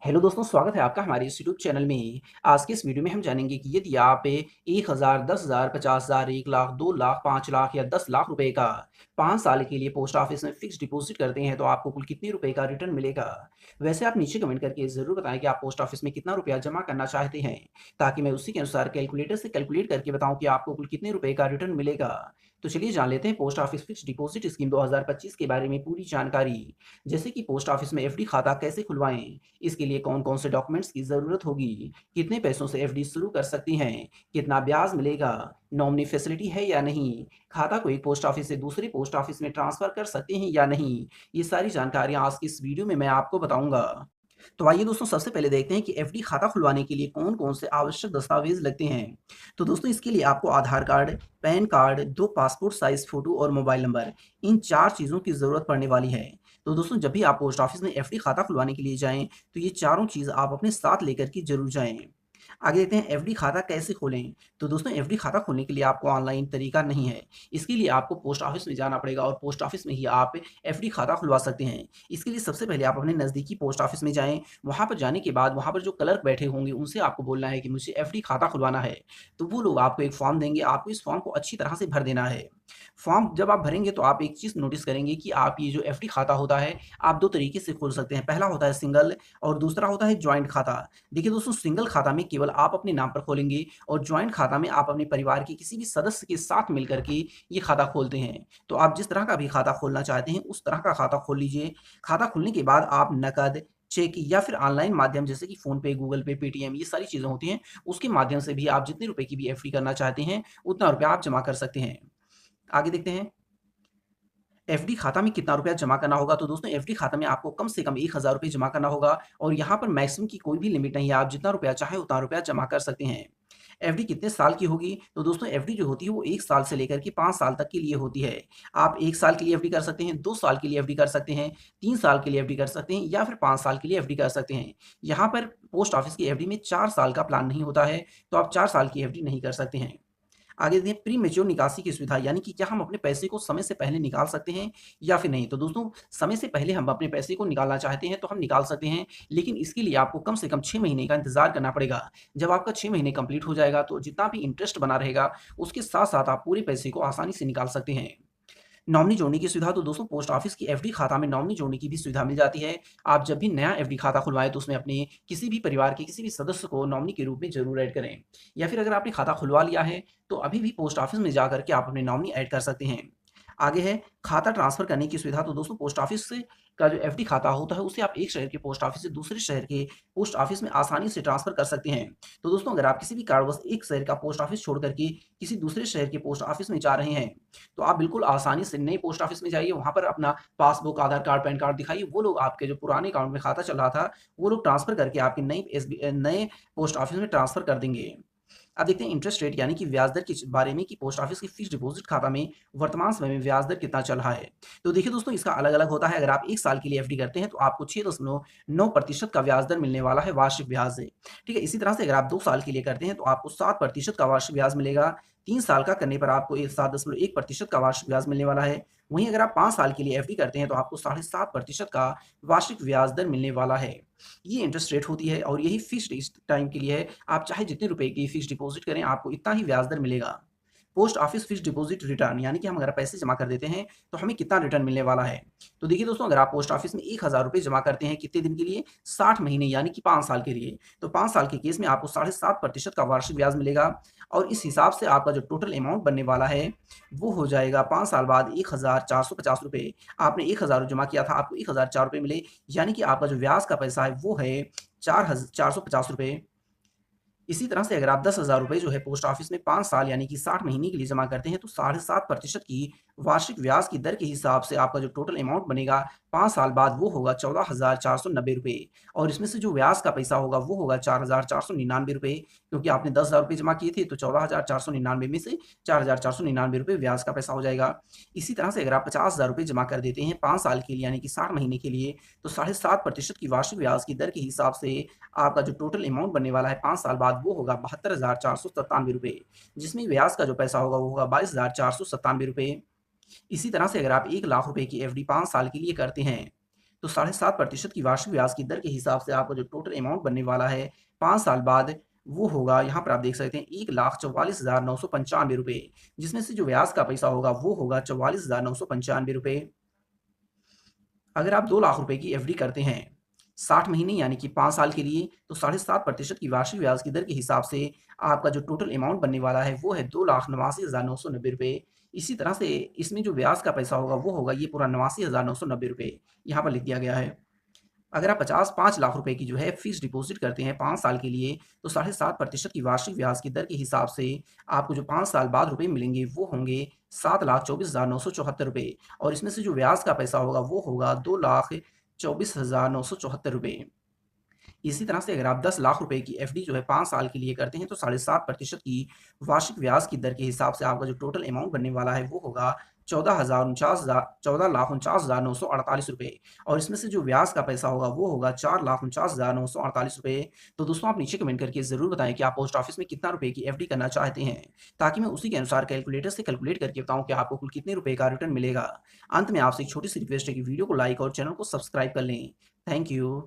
Hello दोस्तों, स्वागत है आपका हमारे इस यूट्यूब चैनल में। आज के इस वीडियो में हम जानेंगे कि यदि आप 1000, 10,000, 50,000, 1 लाख, 2 लाख, 5 लाख या 10 लाख रुपए का 5 साल के लिए पोस्ट ऑफिस में फिक्स्ड डिपॉजिट करते हैं, तो आपको कुल कितने रुपए का रिटर्न मिलेगा? वैसे आप नीचे कमेंट करके ज़रूर बताएँ कि आप पोस्ट ऑफिस में कितना रुपया जमा करना चाहते हैं, ताकि मैं उसी के अनुसार कैलकुलेटर से कैलकुलेट करके बताऊँ कि आपको कुल कितने रुपए का रिटर्न मिलेगा। तो चलिए जान लेते हैं post office fixed deposit scheme 2025 के बारे में पूरी जानकारी। जैसे कि पोस्ट ऑफिस में एफडी खाता कैसे खुलवाएँ? इसके लिए कौन-कौन से डॉक्यूमेंट्स की ज़रूरत होगी? कितने पैसों से एफडी शुरू कर सकती हैं? कितना ब्याज मिलेगा? नॉमिनी फैसिलिटी है या नहीं? खाता को एक पोस्ट ऑफिस से दूसरे पोस्ट ऑफिस में ट्रांसफ़र कर सकते हैं या नहीं? ये सारी जानकारियाँ आज की इस वीडियो में मैं आपको बताऊँगा। तो आइए दोस्तों, सबसे पहले देखते हैं कि एफडी खाता खुलवाने के लिए कौन-कौन से आवश्यक दस्तावेज़ लगते हैं। तो दोस्तों, इसके लिए आपको Aadhaar card, PAN card, 2 passport size photo और मोबाइल नंबर, इन 4 चीज़ों की ज़रूरत पड़ने वाली है। तो दोस्तों, जब भी आप पोस्ट ऑफिस में एफडी खाता खुलवाने के लिए जाएँ, तो ये चारों चीज़ आप अपने साथ लेकर के ज़रूर जाएँ। आगे देखते हैं एफडी खाता कैसे खोलें। तो दोस्तों, एफडी खाता खोलने के लिए आपको ऑनलाइन तरीका नहीं है। इसके लिए आपको पोस्ट ऑफिस में जाना पड़ेगा और पोस्ट ऑफिस में ही आप एफडी खाता खुलवा सकते हैं। इसके लिए सबसे पहले आप अपने नज़दीकी पोस्ट ऑफिस में जाएँ। वहाँ पर जाने के बाद वहाँ पर जो क्लर्क बैठे होंगे उनसे आपको बोलना है कि मुझे एफडी खाता खुलवाना है। तो वो लोग आपको एक फॉर्म देंगे, आपको इस फॉर्म को अच्छी तरह से भर देना है। फॉर्म जब आप भरेंगे तो आप एक चीज़ नोटिस करेंगे कि आप ये जो एफडी खाता होता है, आप 2 तरीके से खोल सकते हैं। पहला होता है सिंगल और दूसरा होता है जॉइंट खाता। देखिए दोस्तों, सिंगल खाता में केवल आप अपने नाम पर खोलेंगे और जॉइंट खाता में आप अपने परिवार के किसी भी सदस्य के साथ मिलकर के ये खाता खोलते हैं। तो आप जिस तरह का भी खाता खोलना चाहते हैं, उस तरह का खाता खोल लीजिए। खाता खुलने के बाद आप नकद, चेक या फिर ऑनलाइन माध्यम जैसे कि फ़ोन पे, गूगल पे, पेटीएम, ये सारी चीज़ें होती हैं, उसके माध्यम से भी आप जितने रुपए की भी एफडी करना चाहते हैं, उतना रुपया आप जमा कर सकते हैं। आगे देखते हैं एफडी खाता में कितना रुपया जमा करना होगा। तो दोस्तों, एफडी खाता में आपको कम से कम ₹1000 जमा करना होगा और यहाँ पर मैक्सिमम की कोई भी लिमिट नहीं है। आप जितना रुपया चाहें उतना रुपया जमा कर सकते हैं। एफडी कितने साल की होगी? तो दोस्तों, एफडी जो होती है वो 1 साल से लेकर के 5 साल तक के लिए होती है। आप 1 साल के लिए एफडी कर सकते हैं, 2 साल के लिए एफडी कर सकते हैं, 3 साल के लिए एफडी कर सकते हैं या फिर 5 साल के लिए एफडी कर सकते हैं। यहाँ पर पोस्ट ऑफिस की एफडी में 4 साल का प्लान नहीं होता है, तो आप 4 साल की एफडी नहीं कर सकते हैं। आगे देखिए प्री मैच्योर निकासी की सुविधा, यानी कि क्या हम अपने पैसे को समय से पहले निकाल सकते हैं या फिर नहीं? तो दोस्तों, समय से पहले हम अपने पैसे को निकालना चाहते हैं तो हम निकाल सकते हैं, लेकिन इसके लिए आपको कम से कम 6 महीने का इंतज़ार करना पड़ेगा। जब आपका 6 महीने कंप्लीट हो जाएगा तो जितना भी इंटरेस्ट बना रहेगा, उसके साथ-साथ आप पूरे पैसे को आसानी से निकाल सकते हैं। नॉमिनी जोड़ने की सुविधा, तो दोस्तों, पोस्ट ऑफिस की एफडी खाता में नॉमिनी जोड़ने की भी सुविधा मिल जाती है। आप जब भी नया एफडी खाता खुलवाएँ तो उसमें अपने किसी भी परिवार के किसी भी सदस्य को नॉमिनी के रूप में ज़रूर ऐड करें। या फिर अगर आपने खाता खुलवा लिया है तो अभी भी पोस्ट ऑफिस में जाकर के आप अपने नॉमिनी ऐड कर सकते हैं। आगे है खाता ट्रांसफ़र करने की सुविधा। तो दोस्तों, पोस्ट ऑफिस से का जो एफडी खाता होता है उसे आप एक शहर के पोस्ट ऑफिस से दूसरे शहर के पोस्ट ऑफिस में आसानी से ट्रांसफ़र कर सकते हैं। तो दोस्तों, अगर आप किसी भी कारणवश एक शहर का पोस्ट ऑफिस छोड़ कर के किसी दूसरे शहर के पोस्ट ऑफिस में जा रहे हैं, तो आप बिल्कुल आसानी से नए पोस्ट ऑफिस में जाइए, वहाँ पर अपना पासबुक, आधार कार्ड, पैन कार्ड दिखाइए। वो लोग आपके जो पुराने अकाउंट में खाता चल रहा था, वो लोग ट्रांसफ़र करके आपके नए पोस्ट ऑफिस में ट्रांसफ़र कर देंगे। अब देखते हैं इंटरेस्ट रेट, यानी कि ब्याज दर के बारे में कि पोस्ट ऑफिस की फिक्स्ड डिपॉजिट खाता में वर्तमान समय में ब्याज दर कितना चल रहा है। तो देखिए दोस्तों, इसका अलग-अलग होता है। अगर आप 1 साल के लिए एफडी करते हैं तो आपको 6.9% का ब्याज दर मिलने वाला है वार्षिक ब्याज से। ठीक है? इसी तरह से अगर आप 2 साल के लिए करते हैं तो आपको 7% का वार्षिक ब्याज मिलेगा। 3 साल का करने पर आपको 7.1% का वार्षिक ब्याज मिलने वाला है। वहीं अगर आप 5 साल के लिए एफडी करते हैं तो आपको 7.5% का वार्षिक ब्याज दर मिलने वाला है। ये इंटरेस्ट रेट होती है और यही फिक्स्ड इस टाइम के लिए है। आप चाहे जितने रुपए की फिक्स्ड डिपॉज़िट करें, आपको इतना ही ब्याज दर मिलेगा। Post office fixed deposit return, यानी कि हम अगर पैसे जमा कर देते हैं, तो हमें कितना रिटर्न मिलने वाला है। तो देखिए दोस्तों, अगर आप पोस्ट ऑफिस में ₹1000 जमा करते हैं, कितने दिन के लिए? 60 महीने, यानी कि 5 साल के लिए। तो 5 साल के केस में आपको 7.5% का वार्षिक ब्याज मिलेगा और इस हिसाब से आपका जो टोटल अमाउंट बनने वाला है, वो हो जाएगा 5 साल बाद ₹1450। आपने 1000 जमा किया था, आपको ₹1004 मिले, यानी कि आपका जो ब्याज का पैसा है, वो है ₹450। इसी तरह से अगर आप ₹10,000 जो है पोस्ट ऑफिस में 5 साल यानी कि 60 महीने के लिए जमा करते हैं, तो 7.5% की वार्षिक ब्याज की दर के हिसाब से आपका जो टोटल अमाउंट बनेगा 5 साल बाद, वो होगा ₹14,490 और इसमें से जो ब्याज का पैसा होगा वो होगा ₹4,499, क्योंकि आपने ₹10,000 जमा किए थे तो 14,499 में से ₹4,499 ब्याज का पैसा हो जाएगा। इसी तरह से अगर आप ₹50,000 जमा कर देते हैं 5 साल के लिए यानी कि 60 महीने के लिए, तो 7.5% की वार्षिक ब्याज की दर के हिसाब से आपका जो टोटल अमाउंट बनने वाला है 5 साल बाद, वो होगा ₹72,497, जिसमें ब्याज का जो पैसा होगा वो होगा ₹22,497। इसी तरह से अगर आप 1 लाख रुपए की एफडी 5 साल के लिए करते हैं, तो 7.5% की वार्षिक ब्याज की दर के हिसाब से आपका जो टोटल अमाउंट बनने वाला है 5 साल बाद, वो होगा, यहाँ पर आप देख सकते हैं, 1,44,995 रुपए, जिसमें से जो ब्याज का पैसा होगा वो होगा 44,995 रुपए। अगर आप 2 लाख रुपए की एफडी करते हैं 60 महीने यानी कि 5 साल के लिए, तो 7.5% की वार्षिक ब्याज की दर के हिसाब से आपका जो टोटल अमाउंट बनने वाला है वो है 2,89,990 रुपए। इसी तरह से इसमें जो ब्याज का पैसा होगा वो होगा ये पूरा 89,990 रुपए, यहाँ पर लिख दिया गया है। अगर आप 5 लाख रुपए की जो है फिक्स डिपॉजिट करते हैं 5 साल के लिए, तो 7.5% की वार्षिक ब्याज की दर के हिसाब से आपको जो 5 साल बाद रुपए मिलेंगे वो होंगे 7,24,974 रुपए, और इसमें से जो ब्याज का पैसा होगा वो होगा 2,24,974 रुपए। इसी तरह से अगर आप 10 लाख रुपए की एफडी जो है 5 साल के लिए करते हैं, तो 7.5% की वार्षिक ब्याज की दर के हिसाब से आपका जो टोटल अमाउंट बनने वाला है वो होगा 14,49,948 रुपए, और इसमें से जो ब्याज का पैसा होगा वो होगा 4,49,948 रुपए। तो दोस्तों, आप नीचे कमेंट करके ज़रूर बताएं कि आप पोस्ट ऑफिस में कितना रुपए की एफडी करना चाहते हैं, ताकि मैं उसी के अनुसार कैलकुलेटर से कैलकुलेट करके बताऊं कि आपको कुल कितने रुपए का रिटर्न मिलेगा। अंत में आपसे एक छोटी सी रिक्वेस्ट है कि वीडियो को लाइक और चैनल को सब्सक्राइब कर लें। Thank you.